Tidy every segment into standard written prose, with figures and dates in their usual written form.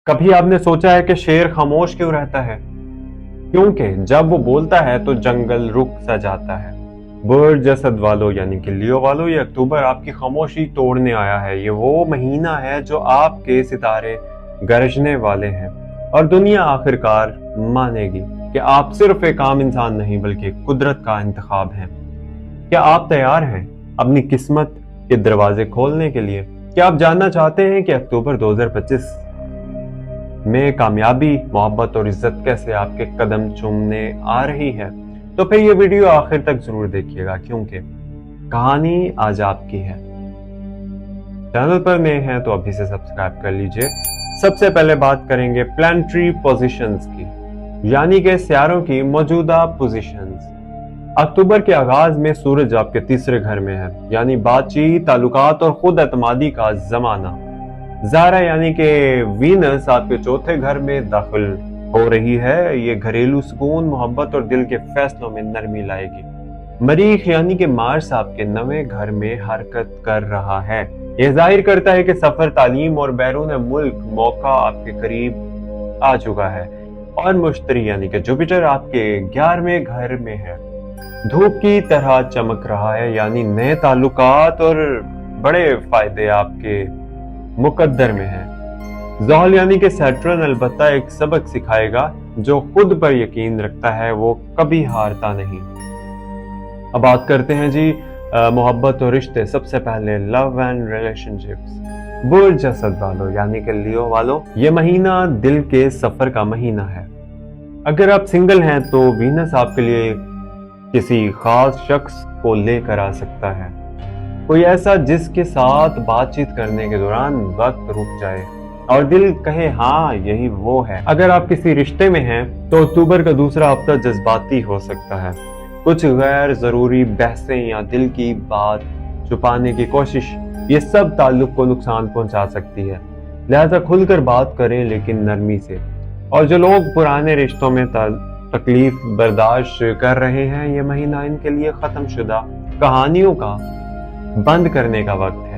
کبھی آپ نے سوچا ہے کہ شیر خاموش کیوں رہتا ہے؟ کیونکہ جب وہ بولتا ہے تو جنگل رک سا جاتا ہے۔ برج اسد والو یعنی کہ لیو والو، یہ اکتوبر آپ کی خاموشی توڑنے آیا ہے۔ یہ وہ مہینہ ہے جو آپ کے ستارے گرجنے والے ہیں اور دنیا آخرکار مانے گی کہ آپ صرف ایک عام انسان نہیں بلکہ قدرت کا انتخاب ہیں۔ کیا آپ تیار ہیں اپنی قسمت کے دروازے کھولنے کے لیے؟ کیا آپ جاننا چاہتے ہیں کہ اکتوبر 2025 میں کامیابی، محبت اور عزت کیسے آپ کے قدم چومنے آ رہی ہے؟ تو پھر یہ ویڈیو آخر تک ضرور دیکھیے گا کیونکہ کہانی آج آپ کی ہے۔ چینل پر نئے ہیں تو ابھی سے سبسکرائب کر لیجئے۔ سب سے پہلے بات کریں گے پلانٹری پوزیشنز کی، یعنی کہ سیاروں کی موجودہ پوزیشنز۔ اکتوبر کے آغاز میں سورج آپ کے تیسرے گھر میں ہے، یعنی بات چیت، تعلقات اور خود اعتمادی کا زمانہ۔ زہرہ یعنی کہ وینس آپ کے چوتھے گھر میں داخل ہو رہی ہے۔ یہ گھریلو سکون، محبت اور دل کے فیصلوں میں نرمی لائے گی۔ مریخ یعنی کہ مارس آپ کے 9ویں گھر میں حرکت کر رہا ہے۔ یہ ظاہر کرتا ہے کہ سفر، تعلیم اور بیرون ملک موقع آپ کے قریب آ چکا ہے۔ اور مشتری یعنی کہ جوپیٹر آپ کے 11ویں گھر میں ہے، دھوپ کی طرح چمک رہا ہے، یعنی نئے تعلقات اور بڑے فائدے آپ کے مقدر میں ہیں۔ زحل یعنی کہ سیٹرن البتہ ایک سبق سکھائے گا، جو خود پر یقین رکھتا ہے وہ کبھی ہارتا نہیں۔ اب بات کرتے ہیں جی محبت اور رشتے۔ سب سے پہلے لو اینڈ ریلیشن شپس۔ برج اسد والو یعنی کہ لیو والو، یہ مہینہ دل کے سفر کا مہینہ ہے۔ اگر آپ سنگل ہیں تو وینس آپ کے لیے کسی خاص شخص کو لے کر آ سکتا ہے، کوئی ایسا جس کے ساتھ بات چیت کرنے کے دوران وقت رک جائے اور دل کہے ہاں یہی وہ ہے۔ اگر آپ کسی رشتے میں ہیں تو اکتوبر کا دوسرا ہفتہ جذباتی ہو سکتا ہے۔ کچھ غیر ضروری بحثیں یا دل کی بات چھپانے کی کوشش، یہ سب تعلق کو نقصان پہنچا سکتی ہے۔ لہذا کھل کر بات کریں لیکن نرمی سے۔ اور جو لوگ پرانے رشتوں میں تکلیف برداشت کر رہے ہیں، یہ مہینہ ان کے لیے ختم شدہ کہانیوں کا بند کرنے کا وقت ہے۔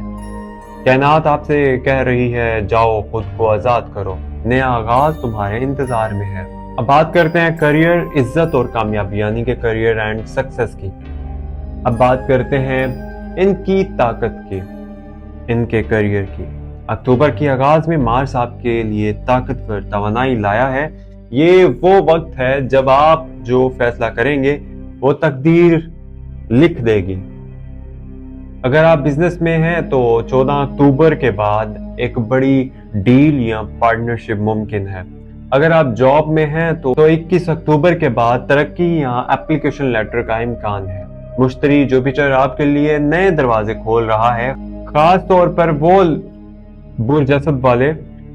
کائنات آپ سے کہہ رہی ہے جاؤ خود کو آزاد کرو، نیا آغاز تمہارے انتظار میں ہے۔ اب بات کرتے ہیں کریئر، عزت اور کامیابی یعنی کہ کریئر اینڈ سکسس کی۔ اب بات کرتے ہیں ان کی طاقت کی، ان کے کریئر کی۔ اکتوبر کے آغاز میں مارس آپ کے لیے طاقتور توانائی لایا ہے۔ یہ وہ وقت ہے جب آپ جو فیصلہ کریں گے وہ تقدیر لکھ دے گی۔ اگر آپ بزنس میں ہیں تو 14 اکتوبر کے بعد ایک بڑی ڈیل یا پارٹنرشپ ممکن ہے۔ اگر آپ جاب میں ہیں تو 21 اکتوبر کے بعد ترقی یا اپلیکیشن لیٹر کا امکان ہے۔ مشتری جوپیٹر آپ کے لیے نئے دروازے کھول رہا ہے، خاص طور پر وہ برج اسد والے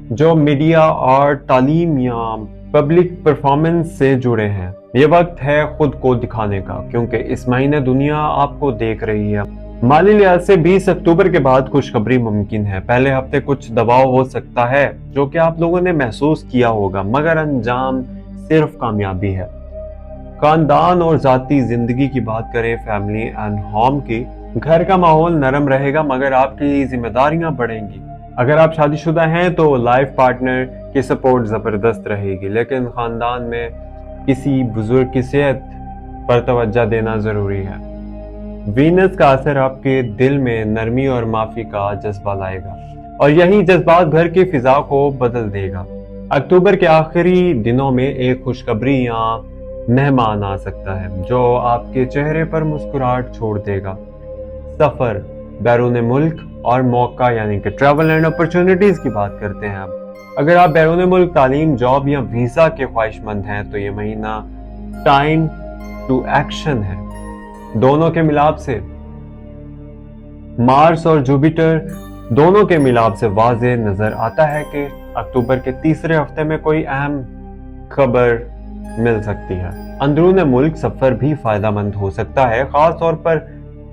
جو میڈیا، آرٹ، تعلیم یا پبلک پرفارمنس سے جڑے ہیں۔ یہ وقت ہے خود کو دکھانے کا کیونکہ اس مہینے دنیا آپ کو دیکھ رہی ہے۔ مالی لحاظ سے 20 اکتوبر کے بعد خوشخبری ممکن ہے۔ پہلے ہفتے کچھ دباؤ ہو سکتا ہے جو کہ آپ لوگوں نے محسوس کیا ہوگا، مگر انجام صرف کامیابی ہے۔ خاندان اور ذاتی زندگی کی بات کریں، فیملی اینڈ ہوم کی، گھر کا ماحول نرم رہے گا مگر آپ کی ذمہ داریاں بڑھیں گی۔ اگر آپ شادی شدہ ہیں تو لائف پارٹنر کی سپورٹ زبردست رہے گی، لیکن خاندان میں کسی بزرگ کی صحت پر توجہ دینا ضروری ہے۔ وینس کا اثر آپ کے دل میں نرمی اور معافی کا جذبہ لائے گا اور یہی جذبات گھر کی فضا کو بدل دے گا۔ اکتوبر کے آخری دنوں میں ایک خوشخبری یا مہمان آ سکتا ہے جو آپ کے چہرے پر مسکراہٹ چھوڑ دے گا۔ سفر، بیرون ملک اور موقع یعنی کہ ٹریول اینڈ اپرچونٹیز کی بات کرتے ہیں اب۔ اگر آپ بیرون ملک تعلیم، جاب یا ویزا کے خواہش مند ہیں تو یہ مہینہ ٹائم ٹو ایکشن ہے۔ دونوں کے ملاپ سے مارس اور جوپیٹر دونوں کے ملاپ سے واضح نظر آتا ہے کہ اکتوبر کے تیسرے ہفتے میں کوئی اہم خبر مل سکتی ہے۔ اندرون ملک سفر بھی فائدہ مند ہو سکتا ہے، خاص طور پر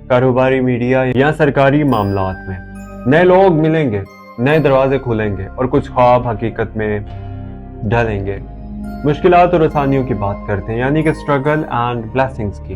کاروباری، میڈیا یا سرکاری معاملات میں۔ نئے لوگ ملیں گے، نئے دروازے کھولیں گے اور کچھ خواب حقیقت میں ڈھلیں گے۔ مشکلات اور آسانیوں کی بات کرتے ہیں یعنی کہ اسٹرگل اینڈ بلیسنگز کی۔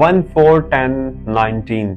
1, 4, 10, 19,